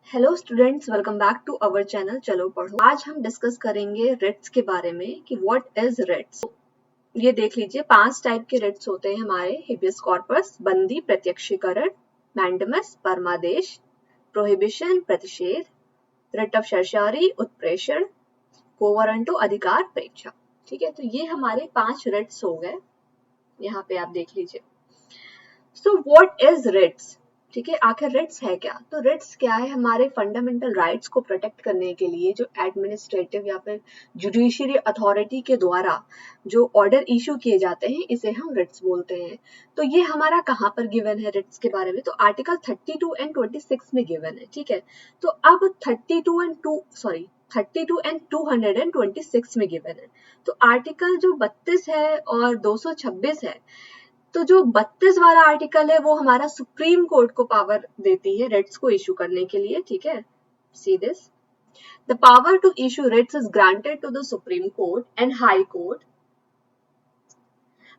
Hello students, welcome back to our channel चलो पढ़ो। आज हम डिस्कस करेंगे रिट्स के बारे में कि व्हाट इज रिट्स। ये देख लीजिए, 5 टाइप के रिट्स होते हैं हमारे। हेबियस कॉर्पस, बंदी, प्रत्यक्षीकरण, मैंडेमस, परमादेश, प्रोहिबिशन, प्रतिषेध, रिट ऑफ सर्चारी, उत्प्रेषण, quo warranto, अधिकार परीक्षा। ठीक है, तो ये हमारे 5 रिट्स हो गए। यहाँ पे आप देख लीजिए। So what is writs? ठीक है, आखिर रिट्स है क्या? तो रिट्स क्या है? हमारे फंडामेंटल राइट्स को प्रोटेक्ट करने के लिए जो एडमिनिस्ट्रेटिव या फिर जुडिशियरी अथॉरिटी के द्वारा जो ऑर्डर इशू किए जाते हैं, इसे हम रिट्स बोलते हैं। तो ये हमारा कहाँ पर गिवन है रिट्स के बारे में? तो आर्टिकल 32 एंड 26 में गिवन है। ठीक है, तो अब 32 एंड 226 में गिवन है। तो आर्टिकल जो 32 है और 226 है, तो जो 32 वाला आर्टिकल है वो हमारा सुप्रीम कोर्ट को पावर देती है रिट्स को इशू करने के लिए। ठीक है, see this, the power to issue writs is granted to the supreme court and high court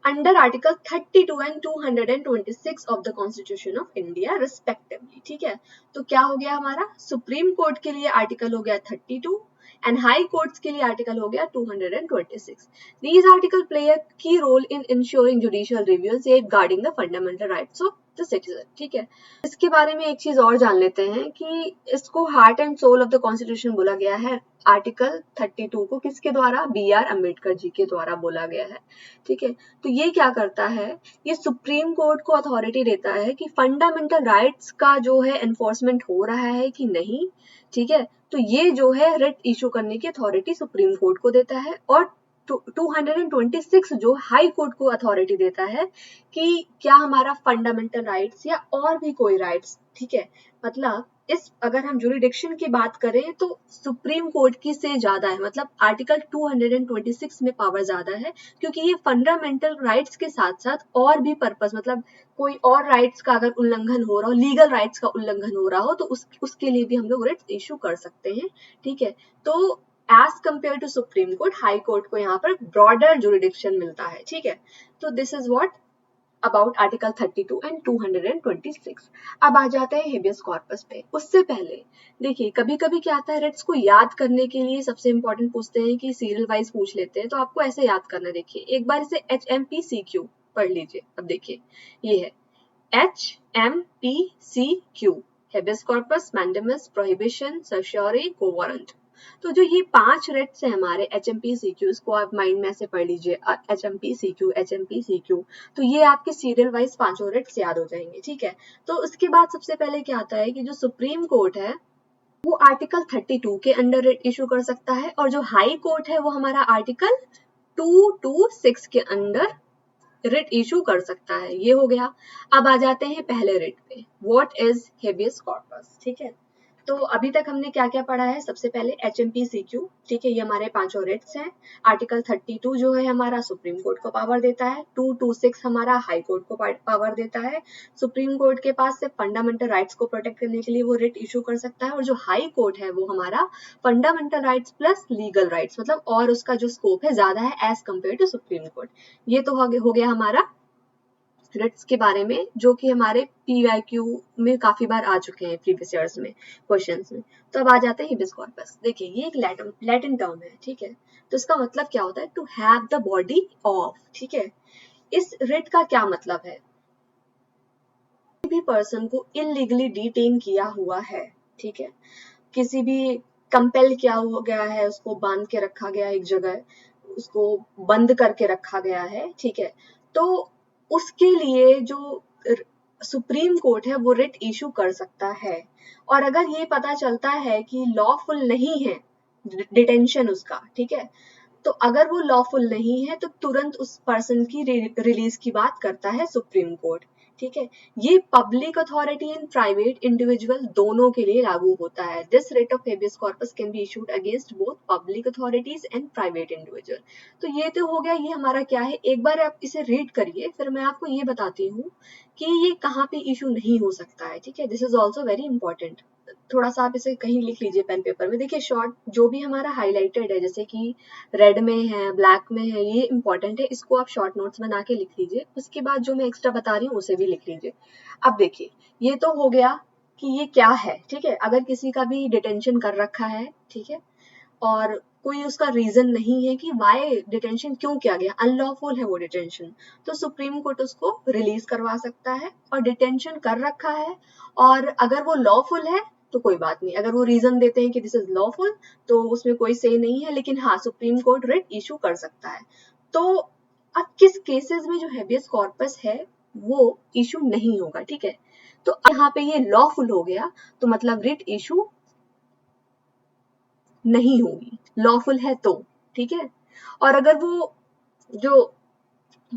under article 32 and 226 of the constitution of India respectively. ठीक है, तो क्या हो गया हमारा? सुप्रीम कोर्ट के लिए आर्टिकल हो गया 32 एंड हाई कोर्ट्स के लिए आर्टिकल हो गया 226. These articles play a key role in ensuring judicial review, safeguarding the fundamental rights of the citizen. ठीक है, इसके बारे में एक चीज और जान लेते हैं कि इसको heart and soul of the constitution बोला गया है। आर्टिकल 32 को किसके द्वारा? बी.आर. अम्बेडकर जी के द्वारा बोला गया है। ठीक है, तो ये क्या करता है? ये सुप्रीम कोर्ट को अथॉरिटी देता है कि फंडामेंटल राइट्स का जो है एनफोर्समेंट हो रहा है कि नहीं। ठीक है, तो ये जो है रिट इशू करने की अथॉरिटी सुप्रीम कोर्ट को देता है, और 226 जो हाई कोर्ट को अथॉरिटी देता है कि क्या हमारा फंडामेंटल राइट्स या और भी कोई राइट्स। ठीक है, मतलब इस अगर हम जुरिडिक्शन की बात करें तो सुप्रीम कोर्ट की से ज्यादा है। मतलब आर्टिकल 226 में पावर ज्यादा है, क्योंकि ये फंडामेंटल राइट्स के साथ साथ और भी पर्पस, मतलब कोई और राइट्स का अगर उल्लंघन हो रहा हो, लीगल राइट्स का उल्लंघन हो रहा हो, तो उसके लिए भी हम लोग रिट्स इशू कर सकते हैं। ठीक है, तो as compare to supreme court, high court को यहाँ पर ब्रॉडर जुरिडिक्शन मिलता है। ठीक है, तो this is what about article 32 and 226. अब आ जाते हैं हेबियस कॉर्पस पे। उससे पहले देखिए, कभी कभी क्या आता है, रिट्स को याद करने के लिए सबसे इंपॉर्टेंट पूछते हैं कि सीरियल वाइज पूछ लेते हैं, तो आपको ऐसे याद करना। देखिए एक बार इसे HMPCQ पढ़ लीजिए। अब देखिए ये है HMPCQ, habeas corpus, mandamus, prohibition, certiorari, quo warranto. तो जो ये 5 रिट्स है हमारे HMPCQ, इसको आप माइंड में ऐसे पढ़ लीजिए, HMPCQ। तो ये आपके सीरियल वाइज 5 रिट्स याद हो जाएंगे। ठीक है, तो उसके बाद सबसे पहले क्या आता है कि जो सुप्रीम कोर्ट है वो आर्टिकल 32 के अंडर रिट इशू कर सकता है, और जो हाई कोर्ट है वो हमारा आर्टिकल 226 के अंडर रिट इशू कर सकता है। ये हो गया। अब आ जाते हैं पहले रिट पे, व्हाट इज हेबियस कॉर्पस। ठीक है, तो अभी तक हमने क्या क्या पढ़ा है? सबसे पहले HMPCQ। ठीक है, ये हमारे 5 रिट्स हैं। आर्टिकल 32 जो है हमारा सुप्रीम कोर्ट को पावर देता है, 226 हमारा हाई कोर्ट को पावर देता है। सुप्रीम कोर्ट के पास से फंडामेंटल राइट्स को प्रोटेक्ट करने के लिए वो रिट इशू कर सकता है, और जो हाई कोर्ट है वो हमारा fundamental rights plus legal rights, मतलब और उसका जो स्कोप है ज्यादा है as compare to supreme court. ये तो हो गया हमारा रिट्स के बारे में, जो कि हमारे PYQ में काफी बार आ चुके हैं प्रीवियस ईयर्स में क्वेश्चंस में। तो अब आ जाते हैं हेबियस कॉर्पस। देखिए ये एक लैटिन टर्म है। ठीक है, तो इसका मतलब क्या होता है? To have the body of. ठीक है, इस रिट का क्या मतलब है? किसी भी पर्सन को इलीगली डिटेन किया हुआ है। ठीक है, किसी भी कंपेल किया हो गया है, उसको बांध के रखा गया एक जगह, उसको बंद करके रखा गया है। ठीक है, तो उसके लिए जो सुप्रीम कोर्ट है वो रिट इशू कर सकता है, और अगर ये पता चलता है कि लॉफुल नहीं है डिटेंशन उसका, ठीक है, तो अगर वो लॉफुल नहीं है तो तुरंत उस पर्सन की रिलीज की बात करता है सुप्रीम कोर्ट। ठीक है, ये public authority and private individual दोनों के लिए लागू होता है। This writ of habeas corpus can be issued against both public authorities and private individual. तो ये तो हो गया, ये हमारा क्या है, एक बार आप इसे रीड करिए, फिर मैं आपको ये बताती हूँ कि ये कहाँ पे इशू नहीं हो सकता है। ठीक है, this is also very important. थोड़ा सा आप इसे कहीं लिख लीजिए पेन पेपर में। देखिए शॉर्ट जो भी हमारा हाईलाइटेड है, जैसे कि रेड में है, ब्लैक में है, ये इंपॉर्टेंट है, इसको आप शॉर्ट नोट्स बना के लिख लीजिए। उसके बाद जो मैं एक्स्ट्रा बता रही हूँ उसे भी लिख लीजिए। अब देखिए ये तो हो गया कि ये क्या है, ठीक है। अगर किसी का भी डिटेंशन कर रखा है, ठीक है, और कोई उसका रीजन नहीं है कि वाई डिटेंशन क्यों किया गया, अनलॉफुल है वो डिटेंशन, तो सुप्रीम कोर्ट उसको रिलीज करवा सकता है। और डिटेंशन कर रखा है और अगर वो लॉफुल है तो कोई बात नहीं, अगर वो रीजन देते हैं कि दिस इज लॉफुल तो उसमें कोई से नहीं है, लेकिन हाँ सुप्रीम कोर्ट रिट इशू कर सकता है। तो अब किस केसेस में जो हेबियस कॉर्पस है वो इशू नहीं होगा, ठीक है। तो यहाँ पे ये लॉफुल हो गया, तो मतलब रिट इशू नहीं होगी, लॉफुल है तो, ठीक है। और अगर वो जो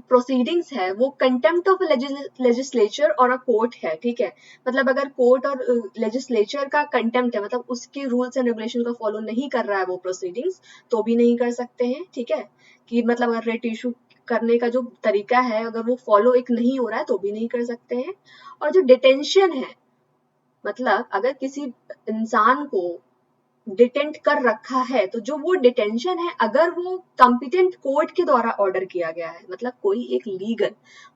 प्रोसीडिंग्स है वो कंटेम्प्ट ऑफ लेजिस्लेचर और अ कोर्ट है, ठीक है, मतलब अगर कोर्ट और लेजिस्लेचर का कंटेम्प्ट है, मतलब उसके रूल्स एंड रेगुलेशन का फॉलो नहीं कर रहा है वो प्रोसीडिंग्स, तो भी नहीं कर सकते हैं, ठीक है। कि मतलब अगर रेट इशू करने का जो तरीका है अगर वो फॉलो एक नहीं हो रहा है तो भी नहीं कर सकते हैं। और जो डिटेंशन है, मतलब अगर किसी इंसान को डिटेंट कर रखा है तो जो वो डिटेंशन है अगर वो कॉम्पिटेंट कोर्ट के द्वारा ऑर्डर किया गया है, मतलब कोई एक लीगल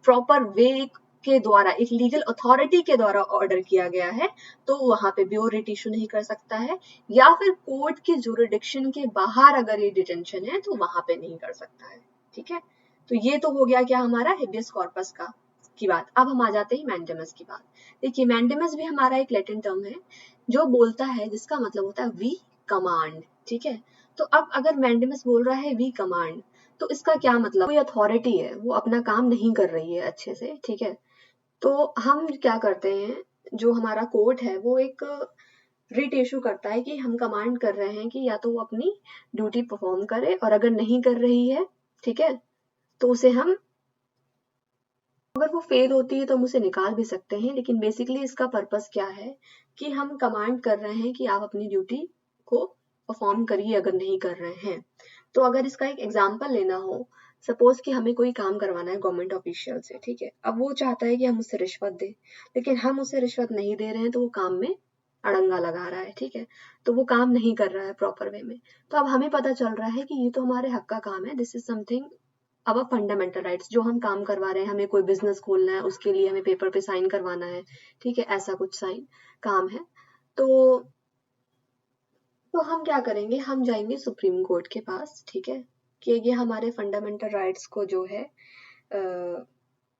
प्रॉपर वे के द्वारा, एक लीगल अथॉरिटी के द्वारा ऑर्डर किया गया है, तो वहां पे भी वो रिट इशू नहीं कर सकता है। या फिर कोर्ट की जुरिडिक्शन के बाहर अगर ये डिटेंशन है तो वहां पे नहीं कर सकता है, ठीक है। तो ये तो हो गया क्या हमारा हेबियस कॉर्पस का की बात। अब हम आ जाते हैं मैंडेमस की बात। देखिए मैंडेमस भी हमारा एक लैटिन टर्म है जो बोलता है, जिसका मतलब होता है वी कमांड, ठीक है। तो अब अगर मैंडेमस बोल रहा है वी कमांड, तो इसका क्या मतलब, कोई अथॉरिटी है वो अपना काम नहीं कर रही है अच्छे से, ठीक है। तो हम क्या करते हैं, जो हमारा कोर्ट है वो एक रिट इशू करता है कि हम कमांड कर रहे हैं कि या तो वो अपनी ड्यूटी परफॉर्म करे, और अगर नहीं कर रही है, ठीक है, तो उसे हम, अगर वो फेल होती है तो हम उसे निकाल भी सकते हैं। लेकिन बेसिकली इसका पर्पस क्या है कि हम कमांड कर रहे हैं कि आप अपनी ड्यूटी को परफॉर्म करिए अगर नहीं कर रहे हैं। तो अगर इसका एक एग्जांपल लेना हो, सपोज कि हमें कोई काम करवाना है गवर्नमेंट ऑफिशियल से, ठीक है। अब वो चाहता है कि हम उससे रिश्वत दें, लेकिन हम उसे रिश्वत नहीं दे रहे हैं तो वो काम में अड़ंगा लगा रहा है, ठीक है। तो वो काम नहीं कर रहा है प्रॉपर वे में। तो अब हमें पता चल रहा है कि ये तो हमारे हक का काम है, दिस इज समथिंग अब फंडामेंटल राइट्स, जो हम काम करवा रहे हैं, हमें कोई बिजनेस खोलना है उसके लिए हमें पेपर पे साइन करवाना है, ठीक है, ऐसा कुछ साइन काम है। तो हम क्या करेंगे, हम जाएंगे सुप्रीम कोर्ट के पास, ठीक है, कि ये हमारे फंडामेंटल राइट्स को जो है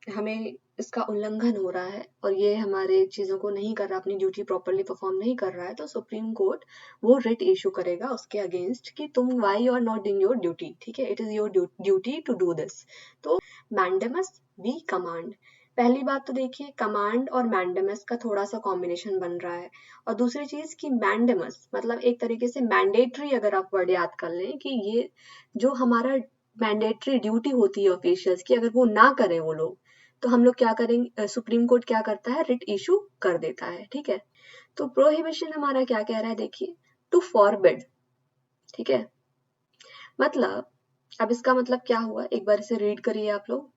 हमें इसका उल्लंघन हो रहा है और ये हमारे चीजों को नहीं कर रहा, अपनी ड्यूटी प्रॉपरली परफॉर्म नहीं कर रहा है, तो सुप्रीम कोर्ट वो रिट इशू करेगा उसके अगेंस्ट कि तुम why you are not doing your duty, ठीक है, it is your duty to do this. तो मैंडेमस बी कमांड, पहली बात तो देखिए कमांड और मैंडेमस का थोड़ा सा कॉम्बिनेशन बन रहा है। और दूसरी चीज कि मैंडेमस मतलब एक तरीके से मैंडेटरी, अगर आप वर्ड याद कर लें कि ये जो हमारा मैंडेटरी ड्यूटी होती है ऑफिशियल्स की, अगर वो ना करें वो लोग, तो हम लोग क्या करेंगे, सुप्रीम कोर्ट क्या करता है, रिट इशू कर देता है, ठीक है। तो प्रोहिबिशन हमारा क्या कह रहा है, देखिए टू फॉरबिड, ठीक है। मतलब अब इसका मतलब क्या हुआ, एक बार इसे रीड करिए आप लोग।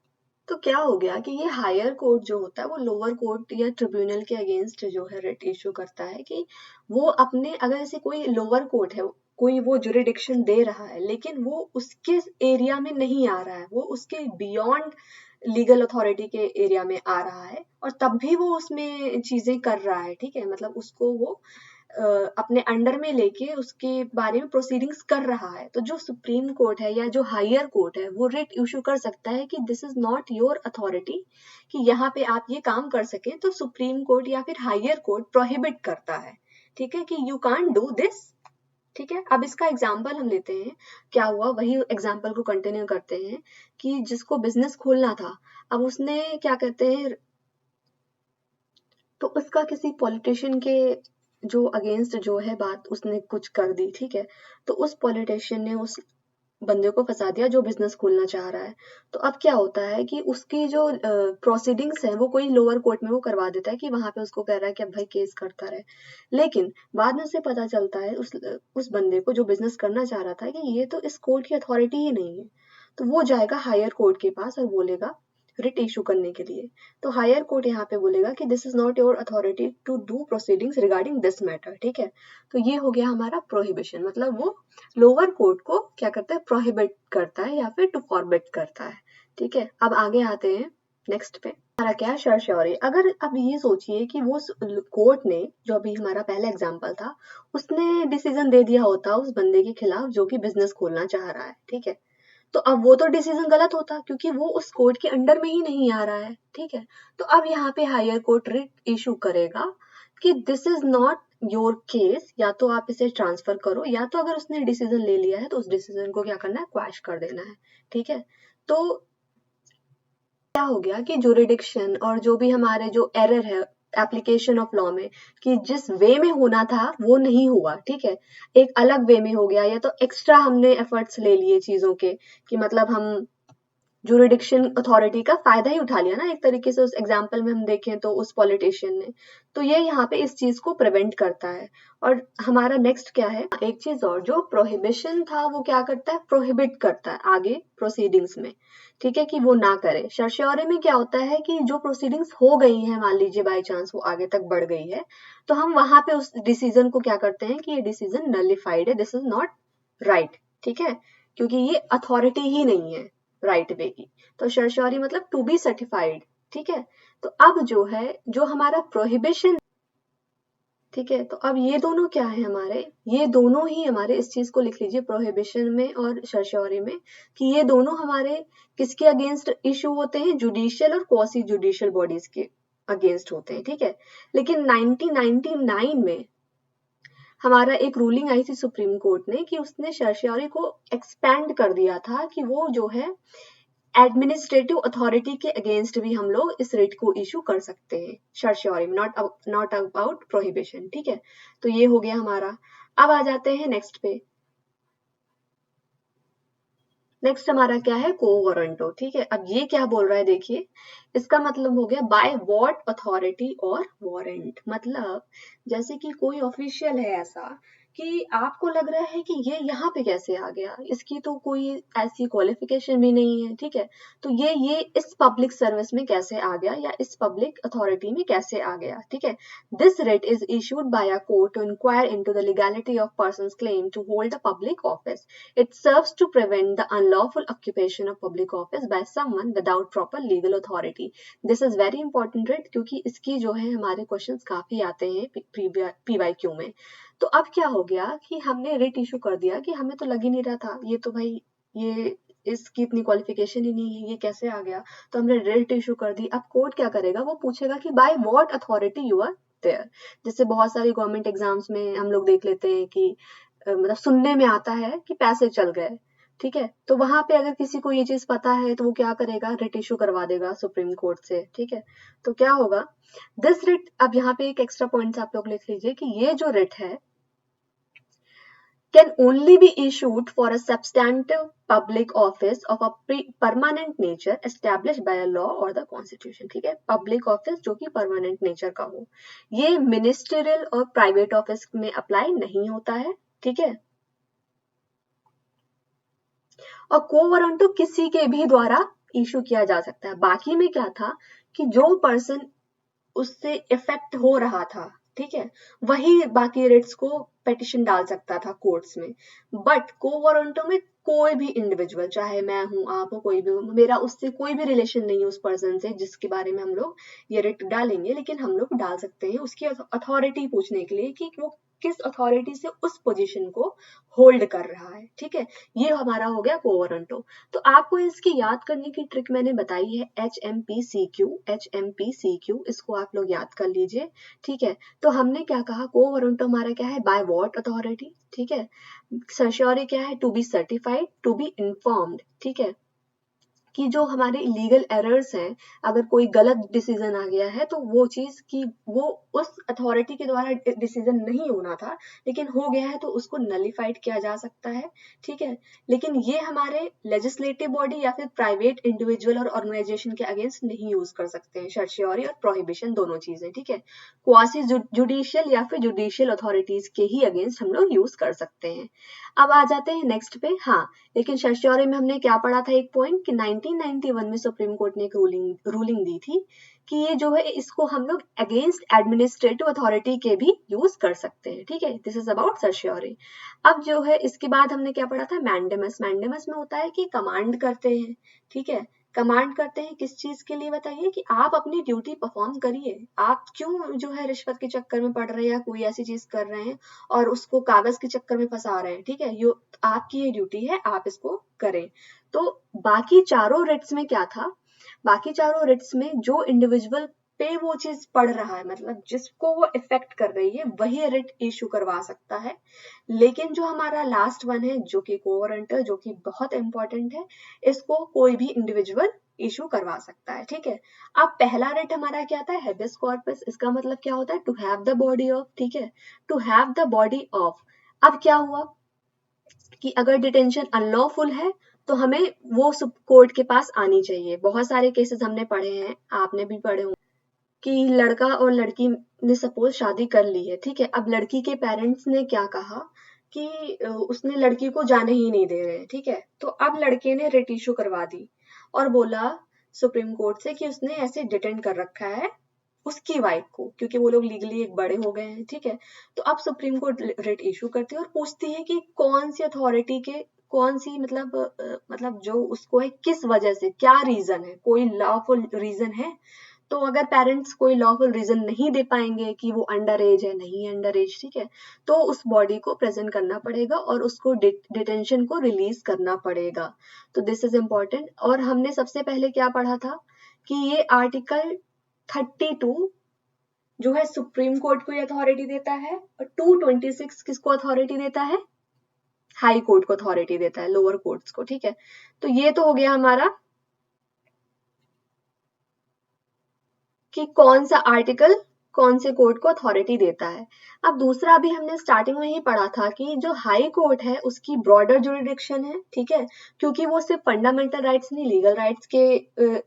तो क्या हो गया कि ये हायर कोर्ट जो होता है वो लोअर कोर्ट या ट्रिब्यूनल के अगेंस्ट जो है रिट इशू करता है कि वो अपने, अगर ऐसे कोई लोअर कोर्ट है, कोई वो जुरिडिक्शन दे रहा है लेकिन वो उसके एरिया में नहीं आ रहा है, वो उसके बियॉन्ड लीगल अथॉरिटी के एरिया में आ रहा है, और तब भी वो उसमें चीजें कर रहा है, ठीक है, मतलब उसको वो अपने अंडर में लेके उसके बारे में प्रोसीडिंग्स कर रहा है, तो जो सुप्रीम कोर्ट है या जो हायर कोर्ट है वो रिट इशू कर सकता है कि this is not your authority, कि यहाँ पे आप ये काम कर सके, तो सुप्रीम कोर्ट या फिर हायर कोर्ट प्रोहिबिट करता है, ठीक है, कि यू कांट डू दिस, ठीक है। अब इसका एग्जाम्पल हम लेते हैं, क्या हुआ वही एग्जाम्पल को कंटिन्यू करते हैं कि जिसको बिजनेस खोलना था, अब उसने क्या कहते हैं, तो उसका किसी पॉलिटिशियन के जो अगेंस्ट जो है बात उसने कुछ कर दी, ठीक है। तो उस पॉलिटिशियन ने उस बंदे को फंसा दिया जो बिजनेस खोलना चाह रहा है। तो अब क्या होता है कि उसकी जो प्रोसीडिंग्स है वो कोई लोअर कोर्ट में वो करवा देता है कि वहां पे उसको कह रहा है कि अब भाई केस करता रहे। लेकिन बाद में उसे पता चलता है उस बंदे को जो बिजनेस करना चाह रहा था कि ये तो इस कोर्ट की अथॉरिटी ही नहीं है। तो वो जाएगा हायर कोर्ट के पास और बोलेगा रिट इशू करने के लिए। तो हायर कोर्ट यहाँ पे बोलेगा कि this is not your authority to do proceedings regarding this matter, ठीक है। तो ये हो गया हमारा प्रोहिबिशन, मतलब वो लोअर कोर्ट को क्या करता है, प्रोहिबिट करता है या फिर टू फॉरबिट करता है, ठीक है। अब आगे आते हैं नेक्स्ट पे हमारा क्या है, सर्श्योरी। अगर अब ये सोचिए कि वो कोर्ट ने, जो अभी हमारा पहला एग्जांपल था, उसने डिसीजन दे दिया होता उस बंदे के खिलाफ जो कि बिजनेस खोलना चाह रहा है, ठीक है, तो अब वो तो डिसीजन गलत होता क्योंकि वो उस कोर्ट के अंडर में ही नहीं आ रहा है, ठीक है। तो अब यहाँ पे हायर कोर्ट रिट इशू करेगा कि this is not your case, या तो आप इसे ट्रांसफर करो, या तो अगर उसने डिसीजन ले लिया है तो उस डिसीजन को क्या करना है, क्वैश कर देना है, ठीक है। तो क्या हो गया कि जुरिडिक्शन और जो भी हमारे जो एरर है एप्लीकेशन ऑफ लॉ में, कि जिस वे में होना था वो नहीं हुआ, ठीक है, एक अलग वे में हो गया, या तो एक्स्ट्रा हमने एफर्ट्स ले लिए चीजों के, कि मतलब हम जुरिडिक्शन अथॉरिटी का फायदा ही उठा लिया ना एक तरीके से, उस एग्जाम्पल में हम देखें तो उस पॉलिटिशियन ने, तो ये यहाँ पे इस चीज को प्रिवेंट करता है। और हमारा नेक्स्ट क्या है, एक चीज और, जो प्रोहिबिशन था वो क्या करता है, प्रोहिबिट करता है आगे प्रोसीडिंग्स में, ठीक है, कि वो ना करे। सर्श्योरी में क्या होता है कि जो प्रोसीडिंग्स हो गई है, मान लीजिए बाई चांस वो आगे तक बढ़ गई है, तो हम वहां पे उस डिसीजन को क्या करते हैं कि ये डिसीजन नलिफाइड है, दिस इज नॉट राइट, ठीक है, क्योंकि ये अथॉरिटी ही नहीं है राइट वे की। तो सर्श्योरी मतलब टू बी सर्टिफाइड, ठीक है। तो अब जो है, जो हमारा प्रोहिबिशन, ठीक है, तो अब ये दोनों क्या है हमारे, ये दोनों ही हमारे, इस चीज को लिख लीजिए प्रोहिबिशन में और सर्श्योरी में, कि ये दोनों हमारे किसके अगेंस्ट इशू होते हैं, जुडिशियल और क्वासी जुडिशियल बॉडीज के अगेंस्ट होते हैं, ठीक है। लेकिन 1999 में हमारा एक रूलिंग आई थी सुप्रीम कोर्ट ने, कि उसने सर्श्योरी को एक्सपैंड कर दिया था, कि वो जो है एडमिनिस्ट्रेटिव अथॉरिटी के अगेंस्ट भी हम लोग इस रिट को इशू कर सकते हैं सर्श्योरी में, नॉट अबाउट प्रोहिबिशन, ठीक है। तो ये हो गया हमारा। अब आ जाते हैं नेक्स्ट पे। नेक्स्ट हमारा क्या है, को वारंटो, ठीक है। अब ये क्या बोल रहा है, देखिए, इसका मतलब हो गया बाय व्हाट अथॉरिटी और वारंट, मतलब जैसे कि कोई ऑफिशियल है ऐसा कि आपको लग रहा है कि ये यहाँ पे कैसे आ गया, इसकी तो कोई ऐसी क्वालिफिकेशन भी नहीं है, ठीक है, तो ये इस पब्लिक सर्विस में कैसे आ गया, या इस पब्लिक अथॉरिटी में कैसे आ गया, ठीक है। This writ is issued by a court to inquire into the legality of person's claim to hold a public office. It serves to prevent the unlawful occupation of public office by someone without proper legal authority. This is very important writ, क्योंकि इसकी जो है हमारे questions काफी आते हैं PYQ में। तो अब क्या हो गया कि हमने रिट इशू कर दिया, कि हमें तो लग ही नहीं रहा था, ये तो भाई ये इसकी इतनी क्वालिफिकेशन ही नहीं है, ये कैसे आ गया, तो हमने रिट इशू कर दी। अब कोर्ट क्या करेगा, वो पूछेगा कि by what authority you are there. जैसे बहुत सारी गवर्नमेंट एग्जाम्स में हम लोग देख लेते हैं कि मतलब सुनने में आता है कि पैसे चल गए, ठीक है, तो वहां पे अगर किसी को ये चीज पता है तो वो क्या करेगा, रिट इशू करवा देगा सुप्रीम कोर्ट से, ठीक है। तो क्या होगा, दिस रिट, अब यहाँ पे एक एक्स्ट्रा पॉइंट आप लोग लिख लीजिए कि ये जो रिट है can only be issued for a substantive public office of a permanent nature established by a law or the constitution, ठीक है, पब्लिक ऑफिस जो कि परमानेंट नेचर का हो। ये मिनिस्ट्रियल और प्राइवेट ऑफिस में अप्लाई नहीं होता है, ठीक है। और को वारंटो किसी के भी द्वारा इशू किया जा सकता है। बाकी में क्या था कि जो पर्सन उससे इफेक्ट हो रहा था, ठीक है, वही बाकी रिट्स को पेटिशन डाल सकता था कोर्ट्स में। बट को वारंटो में कोई भी इंडिविजुअल, चाहे मैं हूं, आप हो, कोई भी हो, मेरा उससे कोई भी रिलेशन नहीं है उस पर्सन से जिसके बारे में हम लोग ये रिट डालेंगे, लेकिन हम लोग डाल सकते हैं उसकी अथॉरिटी पूछने के लिए कि वो किस अथॉरिटी से उस पोजीशन को होल्ड कर रहा है, ठीक है। ये हमारा हो गया को वारंटो। तो आपको इसकी याद करने की ट्रिक मैंने बताई है, HMP-CQ, इसको आप लोग याद कर लीजिए, ठीक है। तो हमने क्या कहा, को वारंटो हमारा क्या है, बाय व्हाट अथॉरिटी, ठीक है। सर्श्योरी क्या है, to be certified, to be informed, ठीक है, कि जो हमारे लीगल एरर्स हैं, अगर कोई गलत डिसीजन आ गया है तो वो चीज की वो उस अथॉरिटी के द्वारा डिसीजन नहीं होना था, लेकिन हो गया है तो उसको नलिफाइड किया जा सकता है, ठीक है। लेकिन ये हमारे लेजिस्लेटिव बॉडी या फिर प्राइवेट इंडिविजुअल और ऑर्गेनाइजेशन के अगेंस्ट नहीं यूज कर सकते हैं, सर्श्योरी और प्रोहिबिशन दोनों चीजें, ठीक है। क्वासी जुडिशियल या फिर जुडिशियल अथॉरिटीज के ही अगेंस्ट हम लोग यूज कर सकते हैं। अब आ जाते हैं नेक्स्ट पे। हाँ, लेकिन सर्श्योरी में हमने क्या पढ़ा था, एक पॉइंट कि 1991 में सुप्रीम कोर्ट ने एक रूलिंग दी थी कि ये जो है इसको हम लोग अगेंस्ट एडमिनिस्ट्रेटिव अथॉरिटी के भी यूज कर सकते हैं, ठीक है। This is about certiorari. अब जो है इसके बाद हमने क्या पढ़ा था, मैंडेमस। मैंडेमस में होता है कि कमांड करते हैं, ठीक है, कमांड करते हैं किस चीज के लिए बताइए, कि आप अपनी ड्यूटी परफॉर्म करिए, आप क्यों जो है रिश्वत के चक्कर में पड़ रहे हैं या कोई ऐसी चीज कर रहे हैं और उसको कागज के चक्कर में फंसा रहे हैं, ठीक है, यो आपकी ये ड्यूटी है, आप इसको करें। तो बाकी चारों रिट्स में क्या था, बाकी चारों रिट्स में जो इंडिविजुअल पे वो चीज पड़ रहा है, मतलब जिसको वो इफेक्ट कर रही है, वही रिट इशू करवा सकता है। लेकिन जो हमारा लास्ट वन है जो कि को वारंट, जो कि बहुत इंपॉर्टेंट है, इसको कोई भी इंडिविजुअल इशू करवा सकता है, ठीक है। अब पहला रिट हमारा क्या था, हेबियस कॉर्पस, इसका मतलब क्या होता है, to have the body of, ठीक है, to have the body of. अब क्या हुआ कि अगर डिटेंशन अनलॉफुल है तो हमें वो कोर्ट के पास आनी चाहिए। बहुत सारे केसेस हमने पढ़े हैं, आपने भी पढ़े होंगे, कि लड़का और लड़की ने सपोज शादी कर ली है, ठीक है, अब लड़की के पेरेंट्स ने क्या कहा कि उसने लड़की को जाने ही नहीं दे रहे, ठीक है, तो अब लड़के ने रिट इशू करवा दी और बोला सुप्रीम कोर्ट से कि उसने ऐसे डिटेन कर रखा है उसकी वाइफ को, क्योंकि वो लोग लीगली एक बड़े हो गए हैं, ठीक है। तो अब सुप्रीम कोर्ट रिट इशू करती है और पूछती है कि कौन सी अथॉरिटी के, कौन सी मतलब जो उसको है, किस वजह से, क्या रीजन है, कोई लॉफुल रीजन है। तो अगर पेरेंट्स कोई लॉफुल रीजन नहीं दे पाएंगे कि वो अंडर एज है, नहीं अंडर एज, ठीक है, तो उस बॉडी को प्रेजेंट करना पड़ेगा और उसको डिटेंशन को रिलीज करना पड़ेगा। तो दिस इज इम्पोर्टेंट। और हमने सबसे पहले क्या पढ़ा था कि ये आर्टिकल 32 जो है सुप्रीम कोर्ट को अथॉरिटी देता है और 226 किसको अथॉरिटी देता है, हाई कोर्ट को अथॉरिटी देता है, लोअर कोर्ट्स को, ठीक है। तो ये तो हो गया हमारा कि कौन सा आर्टिकल कौन से कोर्ट को अथॉरिटी देता है। अब दूसरा भी हमने स्टार्टिंग में ही पढ़ा था कि जो हाई कोर्ट है उसकी ब्रॉडर जुरिडिक्शन है, ठीक है, क्योंकि वो सिर्फ फंडामेंटल राइट्स नहीं, लीगल राइट्स के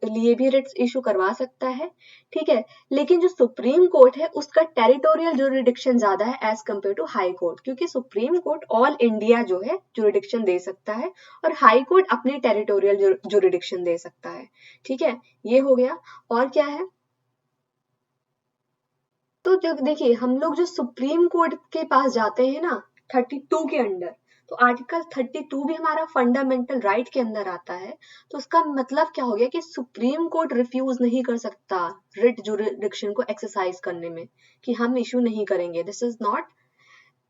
लिए भी रिट्स इशू करवा सकता है, ठीक है। लेकिन जो सुप्रीम कोर्ट है उसका टेरिटोरियल जुरिडिक्शन ज्यादा है as compare to high court, क्योंकि सुप्रीम कोर्ट ऑल इंडिया जो है जुरिडिक्शन दे सकता है और हाई कोर्ट अपनी टेरिटोरियल जुरिडिक्शन दे सकता है, ठीक है। ये हो गया। और क्या है, तो जो देखिए हम लोग जो सुप्रीम कोर्ट के पास जाते हैं ना 32 के अंडर, तो आर्टिकल 32 भी हमारा फंडामेंटल राइट के अंदर आता है। तो उसका मतलब क्या हो गया कि सुप्रीम कोर्ट रिफ्यूज नहीं कर सकता रिट जुरिडिक्शन को एक्सरसाइज करने में, कि हम इशू नहीं करेंगे, this is not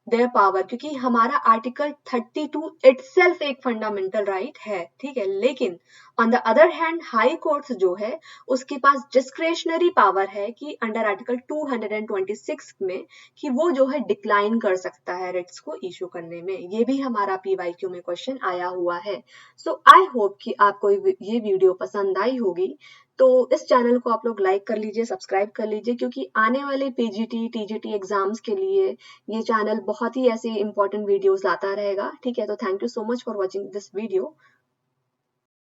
their power, क्योंकि हमारा आर्टिकल 32 इटसेल्फ एक फंडामेंटल राइट है, ठीक है। लेकिन on the other hand high courts जो है उसके पास डिस्क्रेशनरी पावर है कि अंडर आर्टिकल 226 में कि वो जो है डिक्लाइन कर सकता है रिट्स को इशू करने में। ये भी हमारा पीवाईक्यू में क्वेश्चन आया हुआ है। सो आई होप कि आपको ये वीडियो पसंद आई होगी। तो इस चैनल को आप लोग लाइक कर लीजिए, सब्सक्राइब कर लीजिए, क्योंकि आने वाले पीजीटी टीजीटी एग्जाम्स के लिए ये चैनल बहुत ही ऐसे इंपॉर्टेंट वीडियोस लाता रहेगा, ठीक है। तो thank you so much for watching this video.